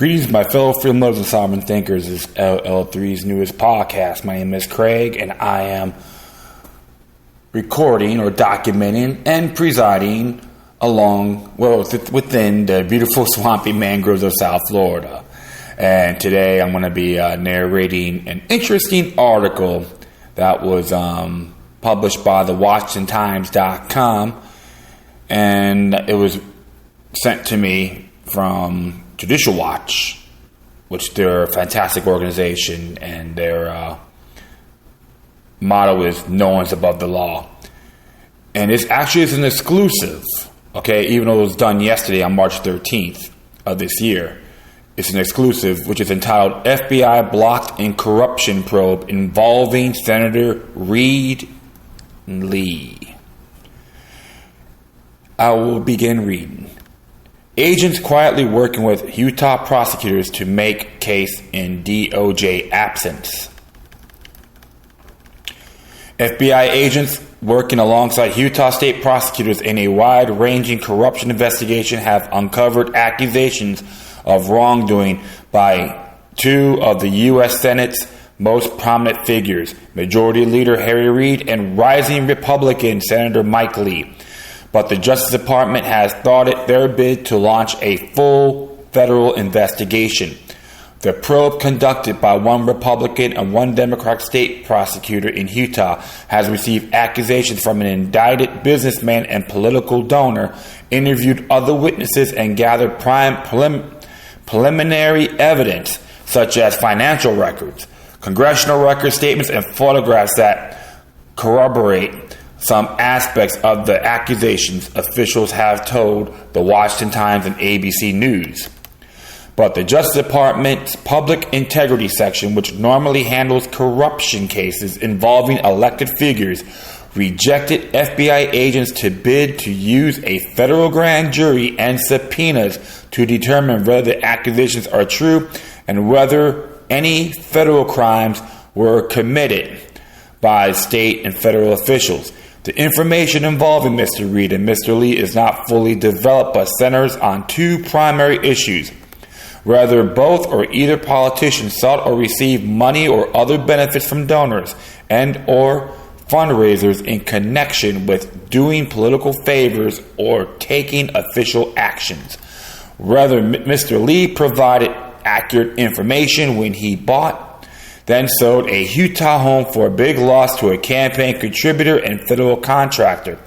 Greetings, my fellow freedom lovers and sovereign thinkers. This is LL3's newest podcast. My name is Craig, and I am recording or documenting and presiding within the beautiful swampy mangroves of South Florida. And today I'm going to be narrating an interesting article that was published by the WashingtonTimes.com, and it was sent to me from Judicial Watch, which they're a fantastic organization, and their motto is "No one's above the law." And it's actually an exclusive, okay, even though it was done yesterday on March 13th of this year. It's an exclusive, which is entitled "FBI Blocked in Corruption Probe Involving Senator Reid Lee." I will begin reading. Agents quietly working with Utah prosecutors to make case in DOJ absence. FBI agents working alongside Utah state prosecutors in a wide-ranging corruption investigation have uncovered accusations of wrongdoing by two of the U.S. Senate's most prominent figures, Majority Leader Harry Reid and rising Republican Senator Mike Lee. But the Justice Department has thwarted their bid to launch a full federal investigation. The probe, conducted by one Republican and one Democratic state prosecutor in Utah, has received accusations from an indicted businessman and political donor, interviewed other witnesses, and gathered preliminary evidence such as financial records, congressional record statements, and photographs that corroborate some aspects of the accusations, officials have told the Washington Times and ABC News. But the Justice Department's Public Integrity Section, which normally handles corruption cases involving elected figures, rejected FBI agents to bid to use a federal grand jury and subpoenas to determine whether the accusations are true and whether any federal crimes were committed by state and federal officials. The information involving Mr. Reid and Mr. Lee is not fully developed but centers on two primary issues: whether both or either politician sought or received money or other benefits from donors and or fundraisers in connection with doing political favors or taking official actions, whether Mr. Lee provided accurate information when he bought, then sold a Utah home for a big loss to a campaign contributor and federal contractor,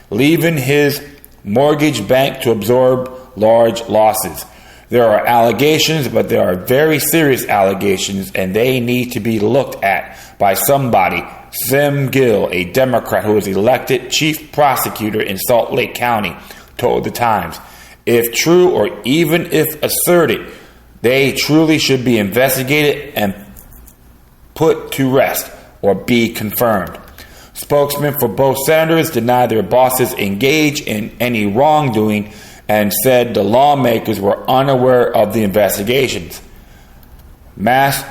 leaving his mortgage bank to absorb large losses. There are allegations, but there are very serious allegations, and they need to be looked at by somebody. Sim Gill, a Democrat who was elected chief prosecutor in Salt Lake County, told the Times, if true or even if asserted, they truly should be investigated and put to rest or be confirmed. Spokesmen for both senators denied their bosses engaged in any wrongdoing and said the lawmakers were unaware of the investigations. The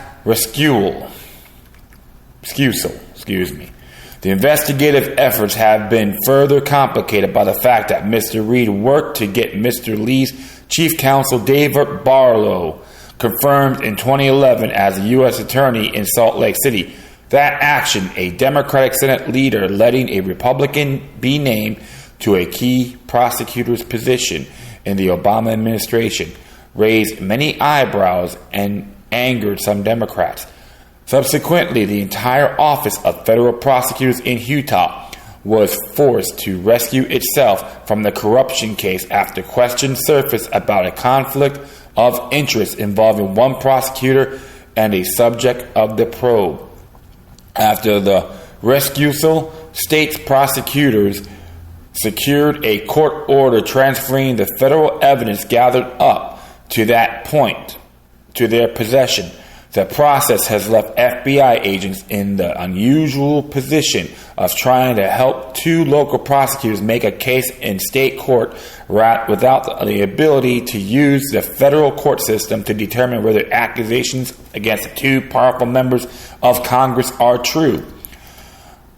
investigative efforts have been further complicated by the fact that Mr. Reid worked to get Mr. Lee's chief counsel David Barlow confirmed in 2011 as a U.S. attorney in Salt Lake City. That action, a Democratic Senate leader letting a Republican be named to a key prosecutor's position in the Obama administration, raised many eyebrows and angered some Democrats. Subsequently, the entire office of federal prosecutors in Utah was forced to rescue itself from the corruption case after questions surfaced about a conflict of interest involving one prosecutor and a subject of the probe. After the rescusal, state's prosecutors secured a court order transferring the federal evidence gathered up to that point to their possession. The process has left FBI agents in the unusual position of trying to help two local prosecutors make a case in state court without the ability to use the federal court system to determine whether accusations against two powerful members of Congress are true.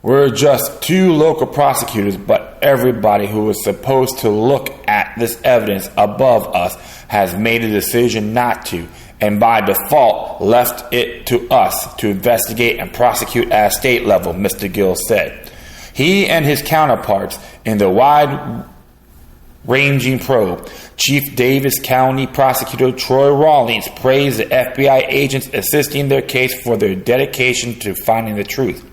We're just two local prosecutors, but everybody who was supposed to look at this evidence above us has made a decision not to, and by default left it to us to investigate and prosecute at state level, Mr. Gill said. He and his counterparts in the wide-ranging probe, Chief Davis County Prosecutor Troy Rawlings, praised the FBI agents assisting their case for their dedication to finding the truth.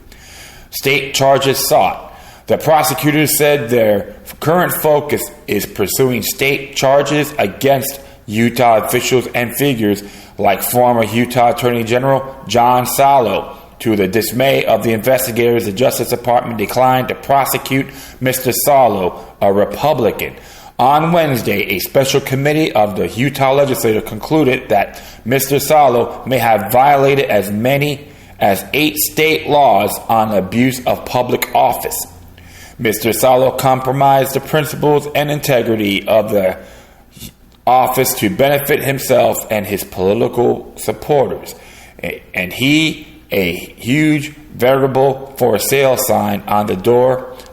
State charges sought. The prosecutors said their current focus is pursuing state charges against Utah officials and figures like former Utah Attorney General John Salo. To the dismay of the investigators, the Justice Department declined to prosecute Mr. Salo, a Republican. On Wednesday, a special committee of the Utah legislature concluded that Mr. Salo may have violated as many as 8 state laws on abuse of public office. Mr. Salo compromised the principles and integrity of the office to benefit himself and his political supporters, and he a huge veritable for sale sign on the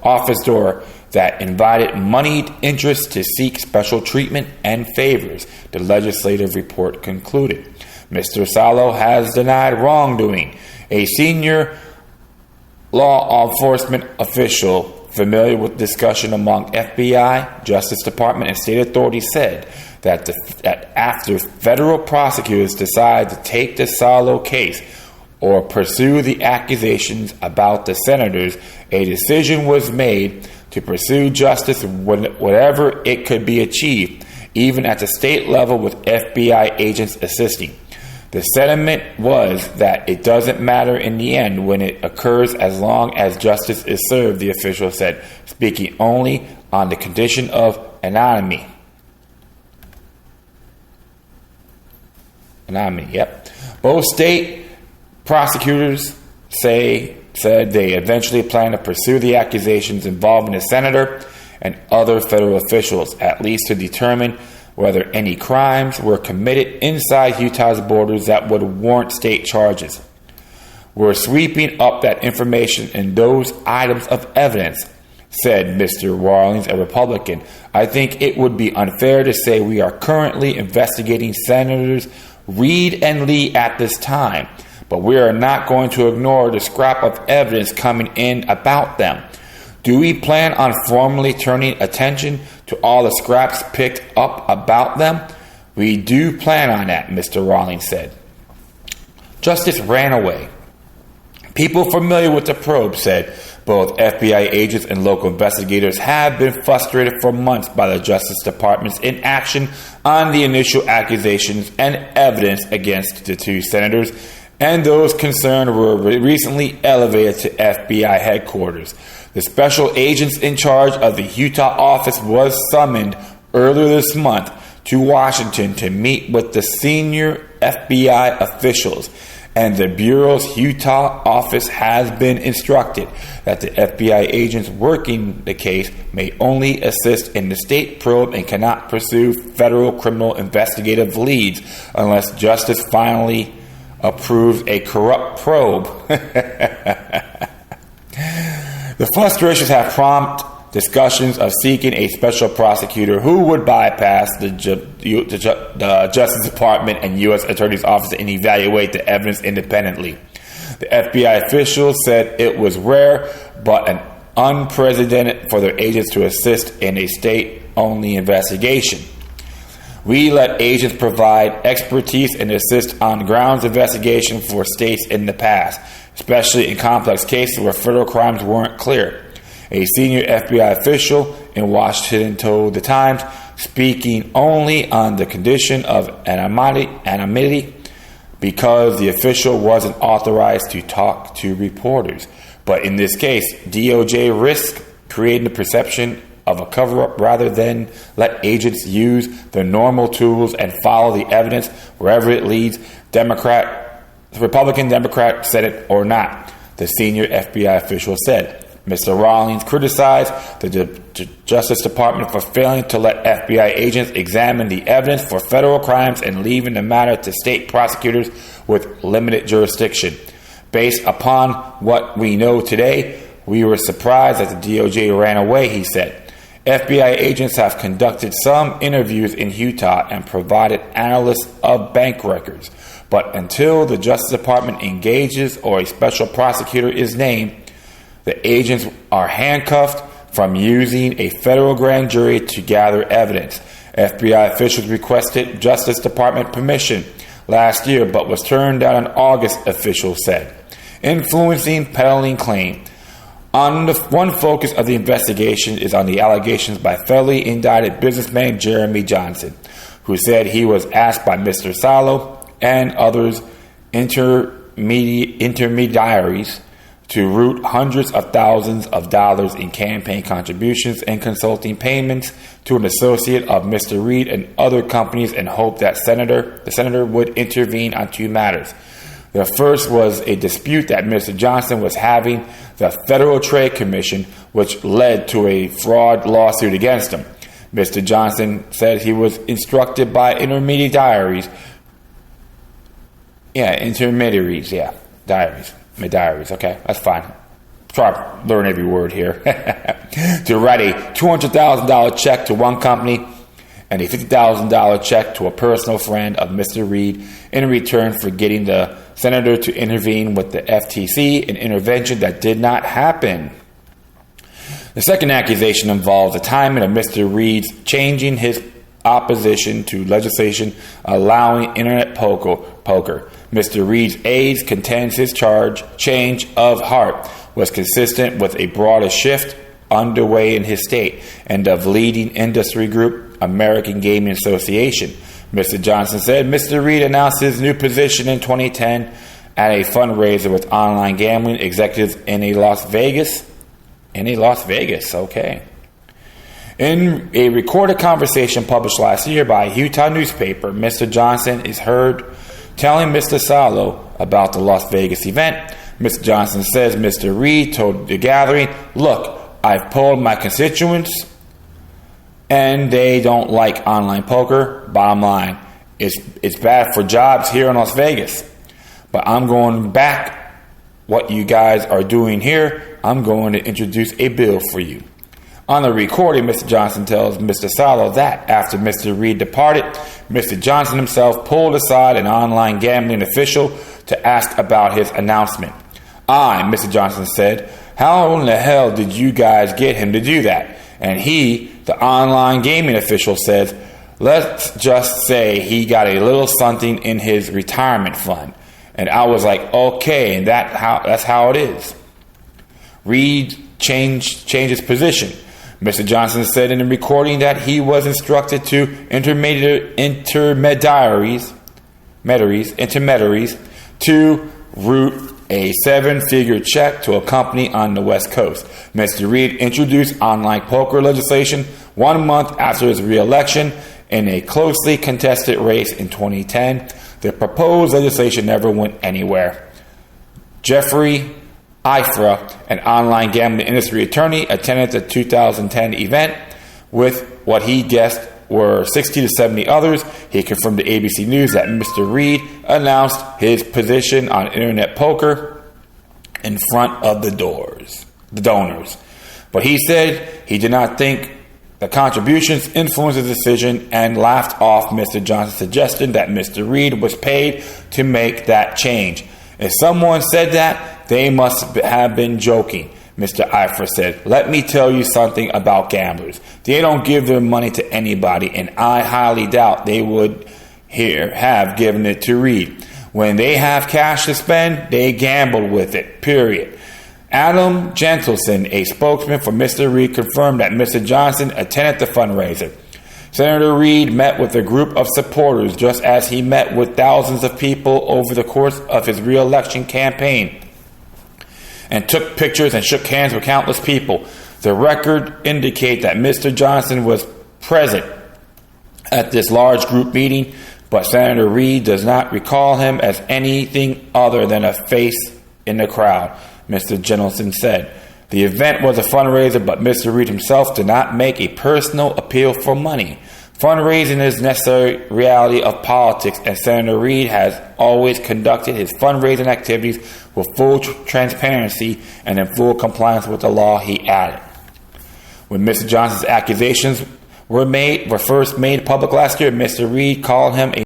office door that invited moneyed interests to seek special treatment and favors, the legislative report concluded. Mr. Salo has denied wrongdoing. A senior law enforcement official familiar with discussion among FBI, Justice Department, and state authorities said that after federal prosecutors decide to take the Salo case or pursue the accusations about the senators, a decision was made to pursue justice whatever it could be achieved, even at the state level with FBI agents assisting. The sentiment was that it doesn't matter in the end when it occurs as long as justice is served, the official said, speaking only on the condition of anonymity. Both state prosecutors said they eventually plan to pursue the accusations involving the senator and other federal officials, at least to determine whether any crimes were committed inside Utah's borders that would warrant state charges. We're sweeping up that information and those items of evidence, said Mr. Rawlings, a Republican. I think it would be unfair to say we are currently investigating Senators Reid and Lee at this time, but we are not going to ignore the scrap of evidence coming in about them. Do we plan on formally turning attention to all the scraps picked up about them? We do plan on that, Mr. Rawlings said. Justice ran away. People familiar with the probe said both FBI agents and local investigators have been frustrated for months by the Justice Department's inaction on the initial accusations and evidence against the 2 senators, and those concerned were recently elevated to FBI headquarters. The special agents in charge of the Utah office was summoned earlier this month to Washington to meet with the senior FBI officials, and the Bureau's Utah office has been instructed that the FBI agents working the case may only assist in the state probe and cannot pursue federal criminal investigative leads unless justice finally approves a corrupt probe. The frustrations have prompted discussions of seeking a special prosecutor who would bypass the Justice Department and U.S. Attorney's Office and evaluate the evidence independently. The FBI officials said it was rare but an unprecedented for their agents to assist in a state-only investigation. We let agents provide expertise and assist on grounds investigation for states in the past, especially in complex cases where federal crimes weren't clear. A senior FBI official in Washington told The Times, speaking only on the condition of anonymity because the official wasn't authorized to talk to reporters. But in this case, DOJ risks creating the perception of a cover-up rather than let agents use their normal tools and follow the evidence wherever it leads, Republican, Democrat, Senate, or not, the senior FBI official said. Mr. Rawlings criticized the Justice Department for failing to let FBI agents examine the evidence for federal crimes and leaving the matter to state prosecutors with limited jurisdiction. Based upon what we know today, "We were surprised that the DOJ ran away," he said. FBI agents have conducted some interviews in Utah and provided analysts of bank records. But until the Justice Department engages or a special prosecutor is named, the agents are handcuffed from using a federal grand jury to gather evidence. FBI officials requested Justice Department permission last year, but was turned down in August, officials said. Influencing peddling claim. One focus of the investigation is on the allegations by federally indicted businessman Jeremy Johnson, who said he was asked by Mr. Salo and others intermediaries to route hundreds of thousands of dollars in campaign contributions and consulting payments to an associate of Mr. Reid and other companies in hope that the senator would intervene on two matters. The first was a dispute that Mr. Johnson was having the Federal Trade Commission, which led to a fraud lawsuit against him. Mr. Johnson said he was instructed by intermediaries, okay, that's fine. Try to learn every word here. To write a $200,000 check to one company and a $50,000 check to a personal friend of Mr. Reid in return for getting the senator to intervene with the FTC, an intervention that did not happen. The second accusation involves the timing of Mr. Reid's changing his opposition to legislation allowing internet poker. Mr. Reid's aides contends his change of heart was consistent with a broader shift underway in his state and of leading industry group American Gaming Association. Mr. Johnson said Mr. Reid announced his new position in 2010 at a fundraiser with online gambling executives in Las Vegas, okay. In a recorded conversation published last year by a Utah newspaper, Mr. Johnson is heard telling Mr. Salo about the Las Vegas event. Mr. Johnson says Mr. Reid told the gathering, "Look, I've polled my constituents and they don't like online poker. Bottom line, it's bad for jobs here in Las Vegas. But I'm going back what you guys are doing here. I'm going to introduce a bill for you." On the recording, Mr. Johnson tells Mr. Salo that after Mr. Reid departed, Mr. Johnson himself pulled aside an online gambling official to ask about his announcement. Mr. Johnson said, "How in the hell did you guys get him to do that?" And he, the online gaming official, says, "Let's just say he got a little something in his retirement fund." And I was like, okay, and that's how it is. Reid changed his position. Mr. Johnson said in the recording that he was instructed to intermediaries to route a 7-figure check to a company on the West Coast. Mr. Reid introduced online poker legislation 1 month after his re-election in a closely contested race in 2010. The proposed legislation never went anywhere. Jeffrey Ifra, an online gambling industry attorney, attended the 2010 event with what he guessed were 60 to 70 others. He confirmed to ABC News that Mr. Reid announced his position on internet poker in front of the donors. But he said he did not think the contributions influenced the decision and laughed off Mr. Johnson's suggestion that Mr. Reid was paid to make that change. If someone said that, they must have been joking, Mr. Ifra said. "Let me tell you something about gamblers. They don't give their money to anybody, and I highly doubt they would have given it to Reid. When they have cash to spend, they gamble with it, period." Adam Gentleson, a spokesman for Mr. Reid, confirmed that Mr. Johnson attended the fundraiser. Senator Reid met with a group of supporters just as he met with thousands of people over the course of his re-election campaign and took pictures and shook hands with countless people. The record indicates that Mr. Johnson was present at this large group meeting, but Senator Reid does not recall him as anything other than a face in the crowd, Mr. Gentleson said. The event was a fundraiser, but Mr. Reid himself did not make a personal appeal for money. Fundraising is a necessary reality of politics, and Senator Reid has always conducted his fundraising activities with full transparency and in full compliance with the law, he added. When Mr. Johnson's accusations were first made public last year, Mr. Reid called him a